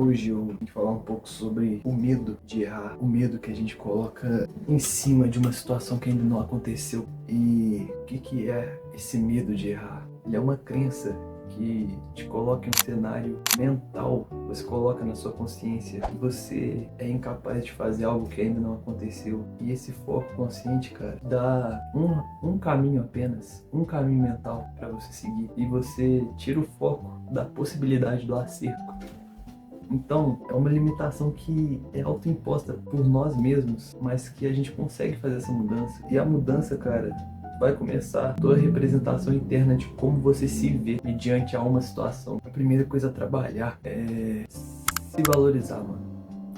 Hoje eu vim falar um pouco sobre o medo de errar, o medo que a gente coloca em cima de uma situação que ainda não aconteceu. E o que é esse medo de errar? Ele é uma crença que te coloca em um cenário mental, você coloca na sua consciência que você é incapaz de fazer algo que ainda não aconteceu. E esse foco consciente, cara, dá um caminho apenas, um caminho mental para você seguir. E você tira o foco da possibilidade do acerto. Então, é uma limitação que é autoimposta por nós mesmos, mas que a gente consegue fazer essa mudança. E a mudança, cara, vai começar toda a representação interna de como você se vê mediante a uma situação. A primeira coisa a trabalhar é se valorizar, mano.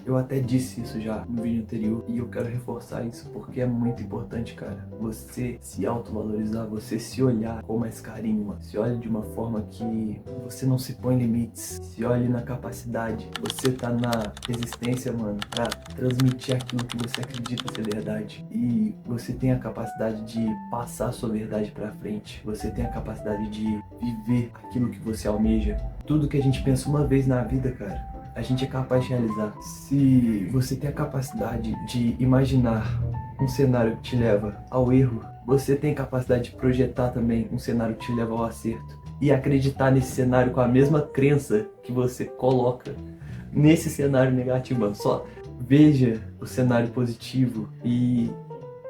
Eu até disse isso já no vídeo anterior e eu quero reforçar isso porque é muito importante, cara. Você se autovalorizar, você se olhar com mais carinho, mano. Se olhe de uma forma que você não se põe limites. Se olhe na capacidade. Você tá na resistência, mano, pra transmitir aquilo que você acredita ser verdade. E você tem a capacidade de passar a sua verdade pra frente. Você tem a capacidade de viver aquilo que você almeja. Tudo que a gente pensa uma vez na vida, cara, a gente é capaz de realizar. Se você tem a capacidade de imaginar um cenário que te leva ao erro, você tem capacidade de projetar também um cenário que te leva ao acerto. E acreditar nesse cenário com a mesma crença que você coloca nesse cenário negativo, mano. Só veja o cenário positivo e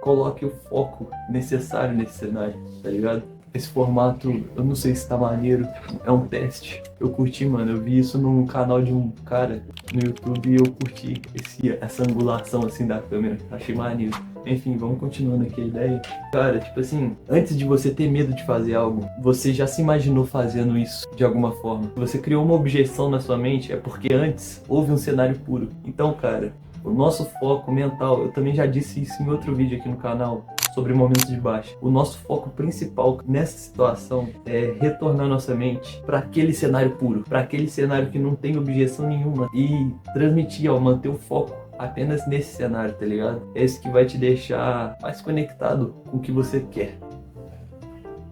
coloque o foco necessário nesse cenário, tá ligado? Esse formato, eu não sei se tá maneiro, é um teste. Eu curti, mano, eu vi isso num canal de um cara no YouTube e eu curti essa angulação assim da câmera, achei maneiro. Enfim, vamos continuando aqui a ideia. Cara, tipo assim, antes de você ter medo de fazer algo, você já se imaginou fazendo isso de alguma forma. Se você criou uma objeção na sua mente, é porque antes houve um cenário puro. Então, cara, o nosso foco mental, eu também já disse isso em outro vídeo aqui no canal, sobre momentos de baixa. O nosso foco principal nessa situação é retornar nossa mente para aquele cenário puro, para aquele cenário que não tem objeção nenhuma e transmitir, ó, manter o foco apenas nesse cenário, tá ligado? É isso que vai te deixar mais conectado com o que você quer.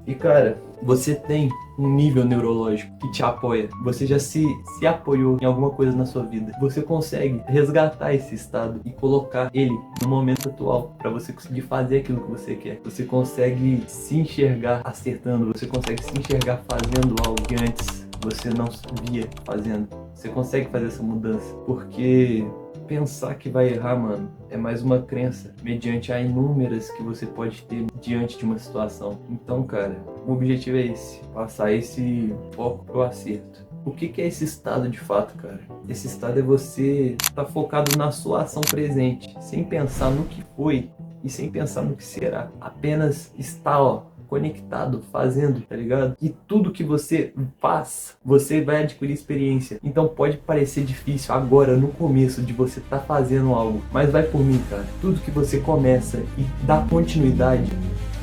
E cara, você tem um nível neurológico que te apoia. Você já se apoiou em alguma coisa na sua vida. Você consegue resgatar esse estado e colocar ele no momento atual para você conseguir fazer aquilo que você quer. Você consegue se enxergar acertando. Você consegue se enxergar fazendo algo que antes você não via fazendo. Você consegue fazer essa mudança. Porque pensar que vai errar, mano, é mais uma crença mediante a inúmeras que você pode ter diante de uma situação. Então, cara, o objetivo é esse, passar esse foco pro acerto. O que é esse estado de fato, cara? Esse estado é você estar focado na sua ação presente, sem pensar no que foi e sem pensar no que será. Apenas estar, ó, conectado, fazendo, tá ligado? E tudo que você faz, você vai adquirir experiência. Então pode parecer difícil agora, no começo, de você estar fazendo algo, mas vai por mim, cara. Tudo que você começa e dá continuidade,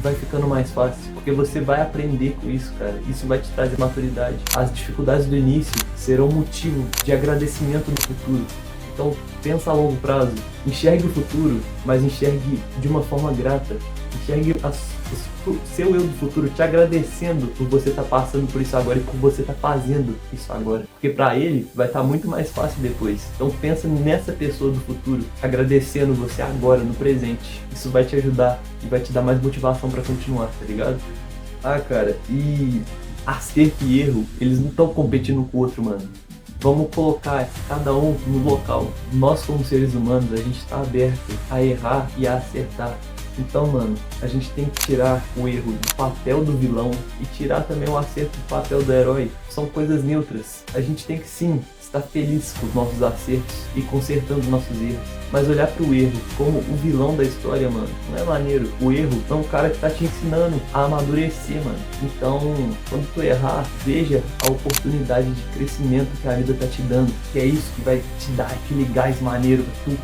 vai ficando mais fácil, porque você vai aprender com isso, cara. Isso vai te trazer maturidade. As dificuldades do início serão motivo de agradecimento no futuro. Então pensa a longo prazo, enxergue o futuro, mas enxergue de uma forma grata. Enxergue o seu eu do futuro te agradecendo por você estar passando por isso agora e por você estar fazendo isso agora. Porque pra ele vai estar muito mais fácil depois. Então pensa nessa pessoa do futuro agradecendo você agora, no presente. Isso vai te ajudar e vai te dar mais motivação pra continuar, tá ligado? Ah, cara, e acerto e erro, eles não estão competindo um com o outro, mano. Vamos colocar cada um no local. Nós, como seres humanos, a gente está aberto a errar e a acertar. Então, mano, a gente tem que tirar o erro do papel do vilão e tirar também o acerto do papel do herói. São coisas neutras. A gente tem que, sim, estar feliz com os nossos acertos e consertando nossos erros. Mas olhar pro erro como o vilão da história, mano, não é maneiro. O erro é um cara que tá te ensinando a amadurecer, mano. Então, quando tu errar, veja a oportunidade de crescimento que a vida tá te dando. Que é isso que vai te dar aquele gás maneiro pra tu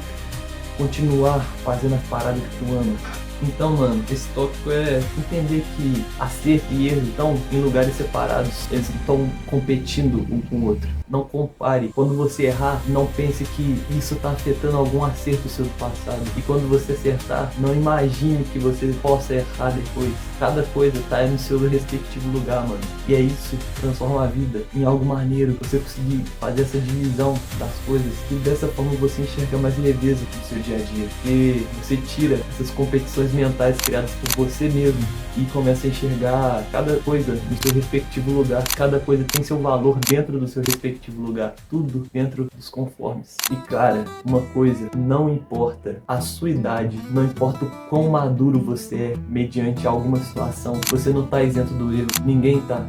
continuar fazendo as paradas que tu ama. Então, mano, esse tópico é entender que acerto e erro estão em lugares separados, eles estão competindo um com o outro. não compare. Quando você errar, não pense que isso tá afetando algum acerto seu do passado. E quando você acertar, não imagine que você possa errar depois. Cada coisa tá no seu respectivo lugar, mano. E é isso que transforma a vida em algo maneiro. Você conseguir fazer essa divisão das coisas. E dessa forma você enxerga mais leveza no seu dia a dia. E você tira essas competições mentais criadas por você mesmo e começa a enxergar cada coisa no seu respectivo lugar. Cada coisa tem seu valor dentro do seu respectivo lugar. Tudo dentro dos conformes. E cara, uma coisa, não importa a sua idade, não importa o quão maduro você é mediante alguma situação, você não tá isento do erro. Ninguém tá.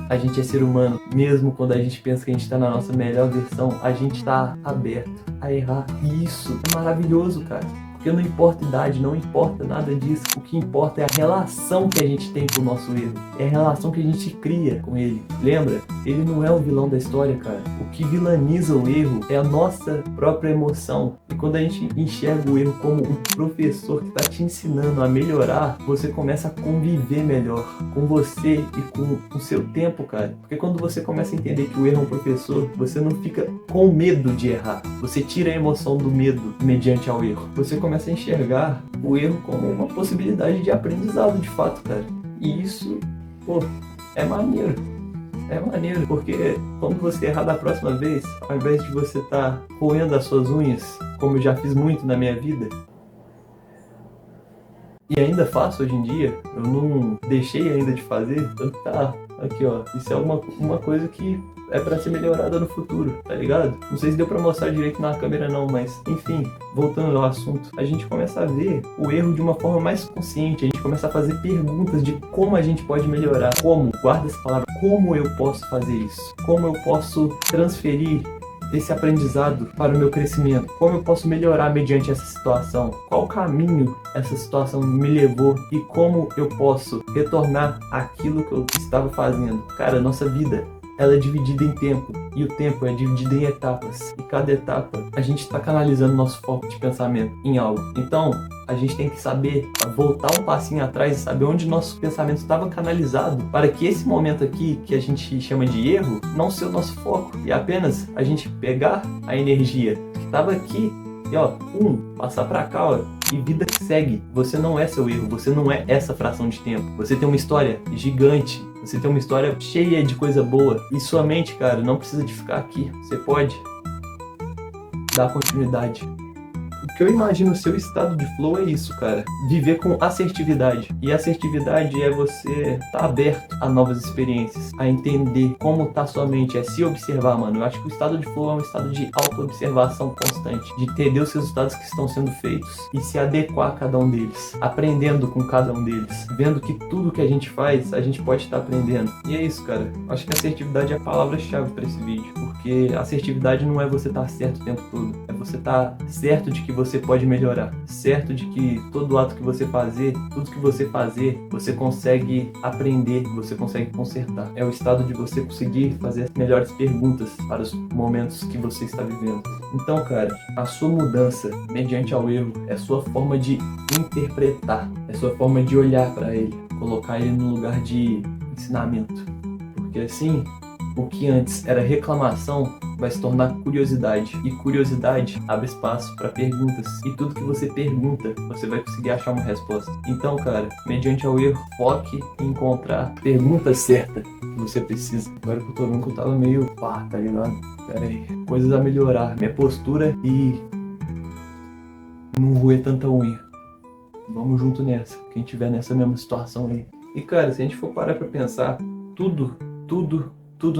A gente é ser humano. Mesmo quando a gente pensa que a gente tá na nossa melhor versão, a gente tá aberto a errar. E isso é maravilhoso, cara. Porque não importa idade, não importa nada disso. O que importa é a relação que a gente tem com o nosso erro. É a relação que a gente cria com ele. Lembra? Ele não é o vilão da história, cara. O que vilaniza o erro é a nossa própria emoção. E quando a gente enxerga o erro como um professor que tá te ensinando a melhorar, você começa a conviver melhor com você e com o seu tempo, cara. Porque quando você começa a entender que o erro é um professor, você não fica com medo de errar. Você tira a emoção do medo mediante ao erro. Você começa a enxergar o erro como uma possibilidade de aprendizado de fato, cara. E isso, pô, é maneiro. É maneiro, porque quando você errar da próxima vez, ao invés de você estar roendo as suas unhas, como eu já fiz muito na minha vida, e ainda faço hoje em dia, eu não deixei ainda de fazer, então tá, aqui ó, isso é uma coisa que é pra ser melhorada no futuro, tá ligado? Não sei se deu pra mostrar direito na câmera não, mas enfim, voltando ao assunto, a gente começa a ver o erro de uma forma mais consciente, a gente começa a fazer perguntas de como a gente pode melhorar, como, guarda essa palavra, como eu posso fazer isso, como eu posso transferir esse aprendizado para o meu crescimento, como eu posso melhorar mediante essa situação, qual caminho essa situação me levou e como eu posso retornar àquilo que eu estava fazendo. Cara, nossa vida, ela é dividida em tempo, e o tempo é dividido em etapas, e cada etapa a gente está canalizando nosso foco de pensamento em algo. Então, a gente tem que saber voltar um passinho atrás e saber onde nosso pensamento estava canalizado, para que esse momento aqui, que a gente chama de erro, não seja o nosso foco, e apenas a gente pegar a energia que estava aqui e ó, passar pra cá, ó, e vida segue. Você não é seu erro, você não é essa fração de tempo. Você tem uma história gigante, você tem uma história cheia de coisa boa. E sua mente, cara, não precisa de ficar aqui. Você pode dar continuidade. O que eu imagino o seu estado de flow é isso, cara. Viver com assertividade. E assertividade é você estar aberto a novas experiências, a entender como tá sua mente, é se observar, mano. Eu acho que o estado de flow é um estado de auto-observação constante, de entender os resultados que estão sendo feitos e se adequar a cada um deles, aprendendo com cada um deles, vendo que tudo que a gente faz, a gente pode estar aprendendo. E é isso, cara. Eu acho que assertividade é a palavra-chave para esse vídeo, porque assertividade não é você estar certo o tempo todo, é você estar certo de que você pode melhorar, certo de que todo ato que você fazer, tudo que você fazer, você consegue aprender, você consegue consertar. É o estado de você conseguir fazer as melhores perguntas para os momentos que você está vivendo. Então, cara, a sua mudança mediante ao erro é sua forma de interpretar, é sua forma de olhar para ele, colocar ele no lugar de ensinamento. Porque assim, o que antes era reclamação vai se tornar curiosidade, e curiosidade abre espaço para perguntas, e tudo que você pergunta, você vai conseguir achar uma resposta. Então, cara, mediante ao erro, foque em encontrar a pergunta certa que você precisa. Agora que eu tô vendo que eu tava meio pá, tá ligado? Pera aí, coisas a melhorar, minha postura e não roer tanta unha. Vamos junto nessa, quem tiver nessa mesma situação aí. E cara, se a gente for parar pra pensar, tudo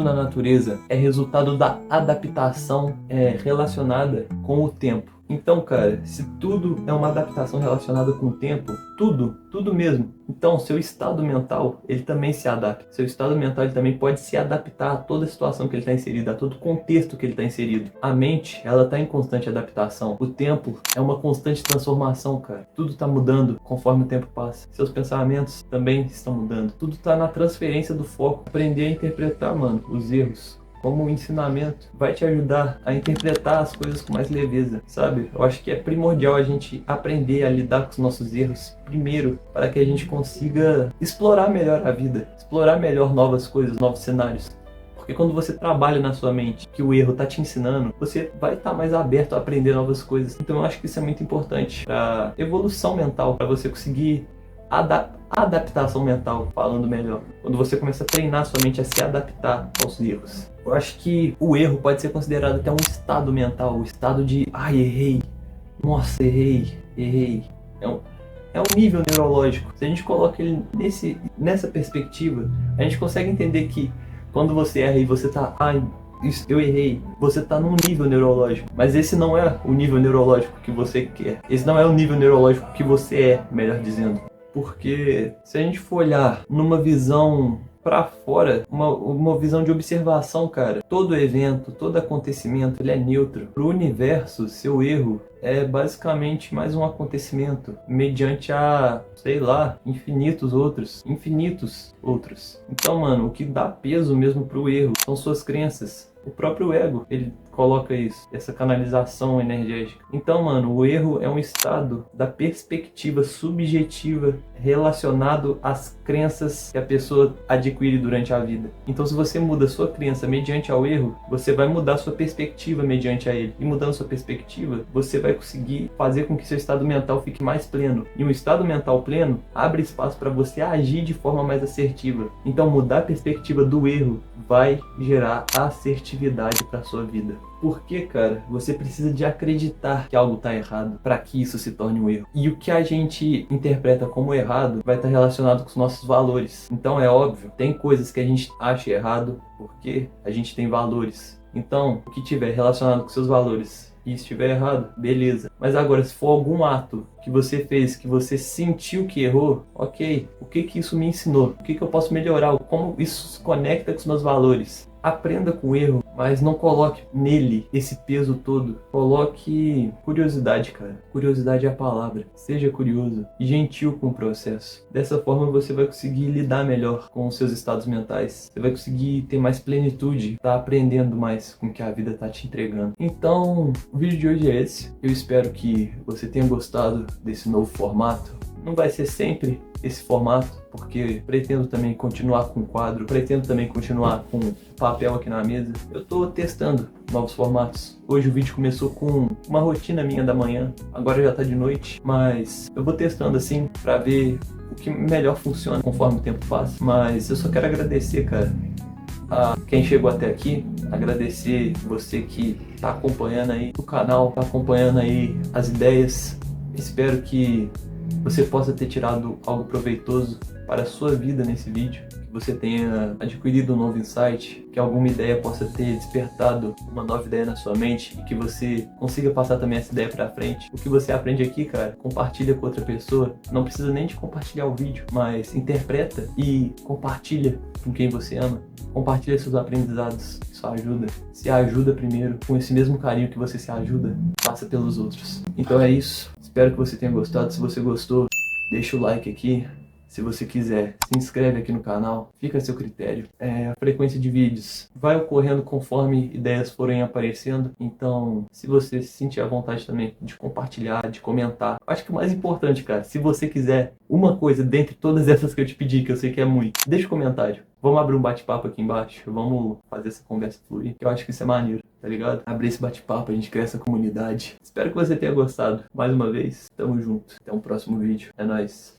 na natureza é resultado da adaptação relacionada com o tempo. Então, cara, se tudo é uma adaptação relacionada com o tempo, tudo mesmo. Então, seu estado mental, ele também se adapta. Seu estado mental, ele também pode se adaptar a toda a situação que ele está inserido, a todo o contexto que ele está inserido. A mente, ela está em constante adaptação. O tempo é uma constante transformação, cara. Tudo está mudando conforme o tempo passa. Seus pensamentos também estão mudando. Tudo está na transferência do foco. Aprender a interpretar, mano, os erros como um ensinamento vai te ajudar a interpretar as coisas com mais leveza, sabe? Eu acho que é primordial a gente aprender a lidar com os nossos erros primeiro, para que a gente consiga explorar melhor a vida, explorar melhor novas coisas, novos cenários. Porque quando você trabalha na sua mente, que o erro tá te ensinando, você vai estar mais aberto a aprender novas coisas. Então eu acho que isso é muito importante para evolução mental, para você conseguir adaptação mental, falando melhor. Quando você começa a treinar sua mente a se adaptar aos erros. Eu acho que o erro pode ser considerado até um estado mental, o estado de, ai, errei, nossa, errei. É um nível neurológico. Se a gente coloca ele nessa perspectiva, a gente consegue entender que quando você erra e você tá, ai, eu errei, você tá num nível neurológico. Mas esse não é o nível neurológico que você quer. Esse não é o nível neurológico que você é, melhor dizendo. Porque se a gente for olhar numa visão pra fora, uma visão de observação, cara, todo evento, todo acontecimento, ele é neutro. Pro universo, seu erro é basicamente mais um acontecimento mediante a, sei lá, infinitos outros. Então, mano, o que dá peso mesmo pro erro são suas crenças. O próprio ego, ele coloca isso, essa canalização energética. Então, mano, o erro é um estado da perspectiva subjetiva relacionado às crenças que a pessoa adquire durante a vida. Então, se você muda a sua crença mediante ao erro, você vai mudar sua perspectiva mediante a ele. E mudando sua perspectiva, você vai conseguir fazer com que seu estado mental fique mais pleno. E um estado mental pleno abre espaço para você agir de forma mais assertiva. Então, mudar a perspectiva do erro vai gerar assertividade para sua vida. Porque, cara, você precisa de acreditar que algo está errado para que isso se torne um erro. E o que a gente interpreta como errado vai estar relacionado com os nossos valores. Então é óbvio, tem coisas que a gente acha errado porque a gente tem valores. Então, o que tiver relacionado com seus valores e estiver errado, beleza. Mas agora, se for algum ato que você fez, que você sentiu que errou, ok, o que que isso me ensinou? O que que eu posso melhorar? Como isso se conecta com os meus valores? Aprenda com o erro, mas não coloque nele esse peso todo. Coloque curiosidade, cara. Curiosidade é a palavra. Seja curioso e gentil com o processo. Dessa forma você vai conseguir lidar melhor com os seus estados mentais. Você vai conseguir ter mais plenitude, tá aprendendo mais com o que a vida tá te entregando. Então, o vídeo de hoje é esse. Eu espero que você tenha gostado desse novo formato. Não vai ser sempre esse formato, porque pretendo também continuar com o quadro, pretendo também continuar com o papel aqui na mesa. Eu tô testando novos formatos. Hoje o vídeo começou com uma rotina minha da manhã, agora já tá de noite, mas eu vou testando assim pra ver o que melhor funciona conforme o tempo passa. Mas eu só quero agradecer, cara, a quem chegou até aqui, agradecer você que tá acompanhando aí o canal, tá acompanhando aí as ideias. Espero que você possa ter tirado algo proveitoso para a sua vida nesse vídeo, que você tenha adquirido um novo insight, que alguma ideia possa ter despertado uma nova ideia na sua mente e que você consiga passar também essa ideia para frente. O que você aprende aqui, cara, compartilha com outra pessoa. Não precisa nem de compartilhar o vídeo, mas interpreta e compartilha com quem você ama. Compartilha seus aprendizados, isso ajuda. Se ajuda primeiro, com esse mesmo carinho que você se ajuda, passa pelos outros. Então é isso. Espero que você tenha gostado. Se você gostou, deixa o like aqui. Se você quiser, se inscreve aqui no canal, fica a seu critério. A frequência de vídeos vai ocorrendo conforme ideias forem aparecendo, então se você se sentir à vontade também de compartilhar, de comentar. Acho que o mais importante, cara, se você quiser uma coisa dentre todas essas que eu te pedi, que eu sei que é muito, deixa um comentário. Vamos abrir um bate-papo aqui embaixo, vamos fazer essa conversa fluir, que eu acho que isso é maneiro, tá ligado? Abrir esse bate-papo, a gente cria essa comunidade. Espero que você tenha gostado. Mais uma vez, tamo junto. Até um próximo vídeo. É nóis.